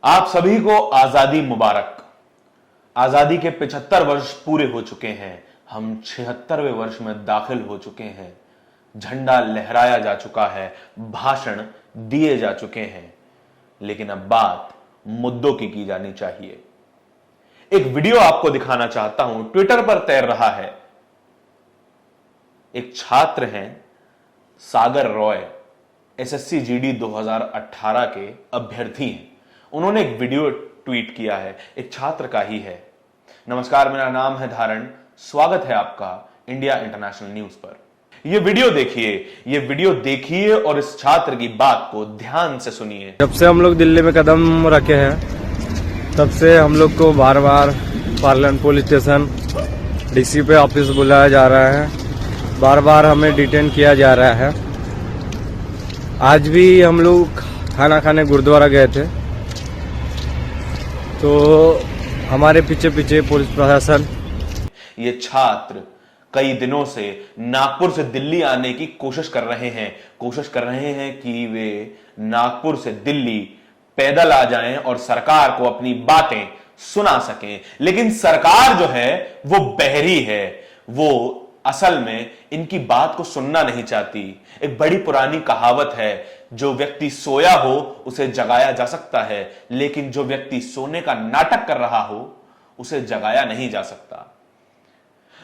आप सभी को आजादी मुबारक। आजादी के 75 वर्ष पूरे हो चुके हैं। हम 76वें वर्ष में दाखिल हो चुके हैं। झंडा लहराया जा चुका है, भाषण दिए जा चुके हैं, लेकिन अब बात मुद्दों की जानी चाहिए। एक वीडियो आपको दिखाना चाहता हूं, ट्विटर पर तैर रहा है। एक छात्र हैं सागर रॉय, एसएससी जीडी 2018 के अभ्यर्थी हैं। उन्होंने एक वीडियो ट्वीट किया है, एक छात्र का ही है। नमस्कार, मेरा नाम है धारण, स्वागत है आपका इंडिया इंटरनेशनल न्यूज पर। यह वीडियो देखिए और इस छात्र की बात को ध्यान से सुनिए। जब से हम लोग दिल्ली में कदम रखे हैं तब से हम लोग को बार बार पार्लियामेंट पुलिस स्टेशन डीसी पे ऑफिस बुलाया जा रहा है, बार बार हमें डिटेन किया जा रहा है। आज भी हम लोग खाना खाने गुरुद्वारा गए थे तो हमारे पीछे पीछे पुलिस प्रशासन। ये छात्र कई दिनों से नागपुर से दिल्ली आने की कोशिश कर रहे हैं कि वे नागपुर से दिल्ली पैदल आ जाएं और सरकार को अपनी बातें सुना सकें, लेकिन सरकार जो है वो बहरी है। वो असल में इनकी बात को सुनना नहीं चाहती। एक बड़ी पुरानी कहावत है, जो व्यक्ति सोया हो उसे जगाया जा सकता है, लेकिन जो व्यक्ति सोने का नाटक कर रहा हो उसे जगाया नहीं जा सकता।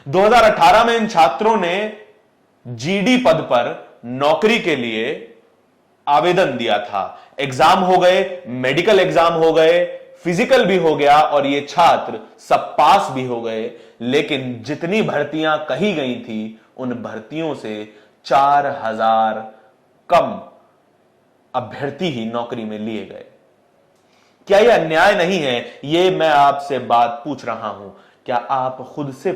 2018 में इन छात्रों ने जीडी पद पर नौकरी के लिए आवेदन दिया था। एग्जाम हो गए, मेडिकल एग्जाम हो गए, फिजिकल भी हो गया और ये छात्र सब पास भी हो गए, लेकिन जितनी भर्तियां कही गई थी उन भर्तियों से 4000 कम अभ्यर्थी ही नौकरी में लिए गए। क्या यह अन्याय नहीं है? यह मैं आपसे बात पूछ रहा हूं। क्या आप खुद से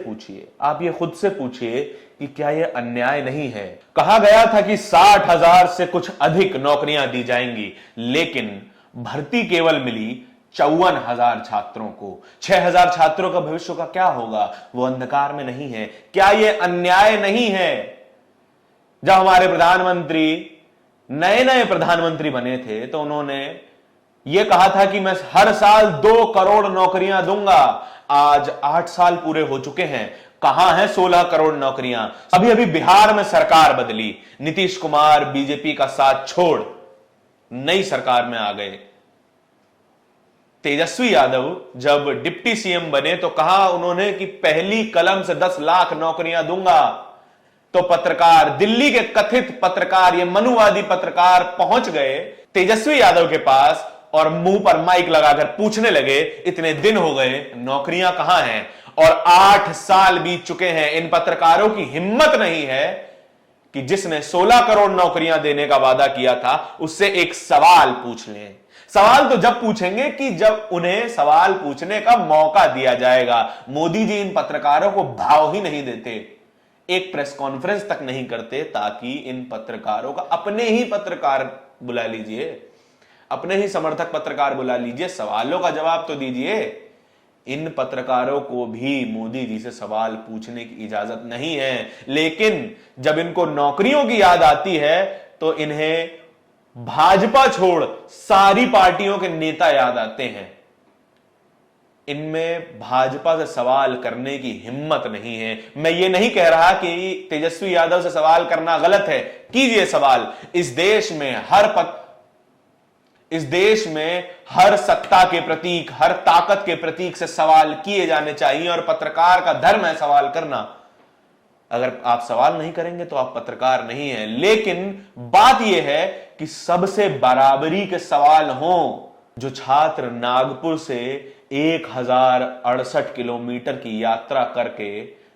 पूछिए कि क्या यह अन्याय नहीं है? कहा गया था कि 60,000 से कुछ अधिक नौकरियां दी जाएंगी, लेकिन भर्ती केवल मिली 54,000 छात्रों को। 6,000 छात्रों का भविष्य का क्या होगा? वो अंधकार में नहीं है। क्या यह अन्याय नहीं है? जब हमारे नए प्रधानमंत्री बने थे तो उन्होंने यह कहा था कि मैं हर साल 2 करोड़ नौकरियां दूंगा। आज 8 साल पूरे हो चुके हैं, कहां है 16 करोड़ नौकरियां? अभी अभी बिहार में सरकार बदली, नीतीश कुमार बीजेपी का साथ छोड़ नई सरकार में आ गए। तेजस्वी यादव जब डिप्टी सीएम बने तो कहा उन्होंने कि पहली कलम से 10 लाख नौकरियां दूंगा। तो पत्रकार, दिल्ली के कथित पत्रकार, ये मनुवादी पत्रकार पहुंच गए तेजस्वी यादव के पास और मुंह पर माइक लगाकर पूछने लगे, इतने दिन हो गए, नौकरियां कहां हैं? और 8 साल बीत चुके हैं। इन पत्रकारों की हिम्मत नहीं है कि जिसने 16 करोड़ नौकरियां देने का वादा किया था उससे एक सवाल पूछ लें। सवाल तो जब पूछेंगे कि जब उन्हें सवाल पूछने का मौका दिया जाएगा। मोदी जी इन पत्रकारों को भाव ही नहीं देते, एक प्रेस कॉन्फ्रेंस तक नहीं करते ताकि इन पत्रकारों का अपने ही पत्रकार बुला लीजिए, अपने ही समर्थक पत्रकार बुला लीजिए, सवालों का जवाब तो दीजिए। इन पत्रकारों को भी मोदी जी से सवाल पूछने की इजाजत नहीं है, लेकिन जब इनको नौकरियों की याद आती है तो इन्हें भाजपा छोड़ सारी पार्टियों के नेता याद आते हैं। इनमें भाजपा से सवाल करने की हिम्मत नहीं है। मैं ये नहीं कह रहा कि तेजस्वी यादव से सवाल करना गलत है, कीजिए सवाल। इस देश में हर सत्ता के प्रतीक, हर ताकत के प्रतीक से सवाल किए जाने चाहिए और पत्रकार का धर्म है सवाल करना। अगर आप सवाल नहीं करेंगे तो आप पत्रकार नहीं हैं। लेकिन बात यह है कि सबसे बराबरी के सवाल हों। जो छात्र नागपुर से 1068 किलोमीटर की यात्रा करके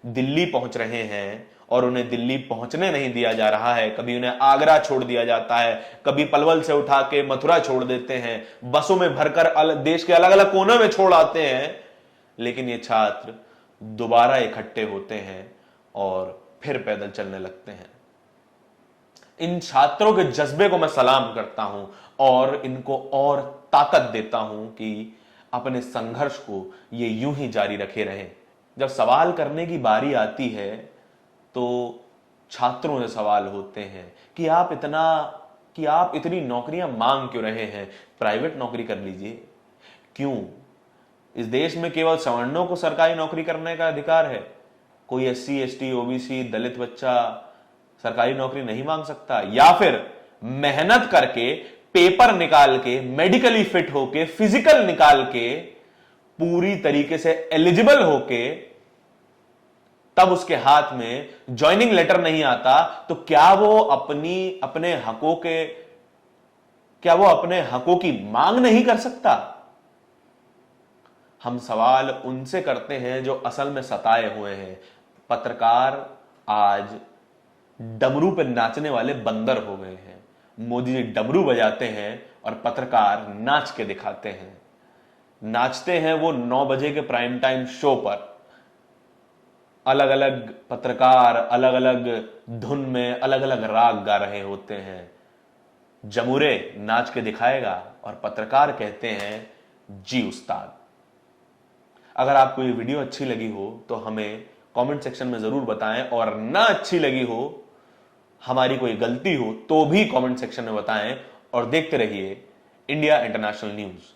दिल्ली पहुंच रहे हैं और उन्हें दिल्ली पहुंचने नहीं दिया जा रहा है, कभी उन्हें आगरा छोड़ दिया जाता है, कभी पलवल से उठा के मथुरा छोड़ देते हैं, बसों में भरकर देश के अलग अलग कोनों में छोड़ आते हैं, लेकिन ये छात्र दोबारा इकट्ठे होते हैं और फिर पैदल चलने लगते हैं। इन छात्रों के जज्बे को मैं सलाम करता हूं और इनको और ताकत देता हूं कि अपने संघर्ष को ये यूं ही जारी रखे रहें। जब सवाल करने की बारी आती है तो छात्रों से सवाल होते हैं कि आप इतनी नौकरियां मांग क्यों रहे हैं? प्राइवेट नौकरी कर लीजिए। क्यों? इस देश में केवल सवर्णों को सरकारी नौकरी करने का अधिकार है? कोई एससी, एसटी, ओबीसी, दलित बच्चा सरकारी नौकरी नहीं मांग सकता? या फिर मेहनत करके, पेपर निकाल के, मेडिकली फिट होके, फिजिकल निकाल के, पूरी तरीके से एलिजिबल होके, तब उसके हाथ में ज्वाइनिंग लेटर नहीं आता, तो क्या वो अपने हकों की मांग नहीं कर सकता? हम सवाल उनसे करते हैं जो असल में सताए हुए हैं। पत्रकार आज डमरू पे नाचने वाले बंदर हो गए हैं। मोदी जी डमरू बजाते हैं और पत्रकार नाच के दिखाते हैं। नाचते हैं वो 9 बजे के प्राइम टाइम शो पर। अलग अलग पत्रकार अलग अलग धुन में अलग अलग राग गा रहे होते हैं। जमुरे नाच के दिखाएगा और पत्रकार कहते हैं जी उस्ताद। अगर आपको ये वीडियो अच्छी लगी हो तो हमें कमेंट सेक्शन में जरूर बताएं, और ना अच्छी लगी हो, हमारी कोई गलती हो तो भी कमेंट सेक्शन में बताएं। और देखते रहिए इंडिया इंटरनेशनल न्यूज।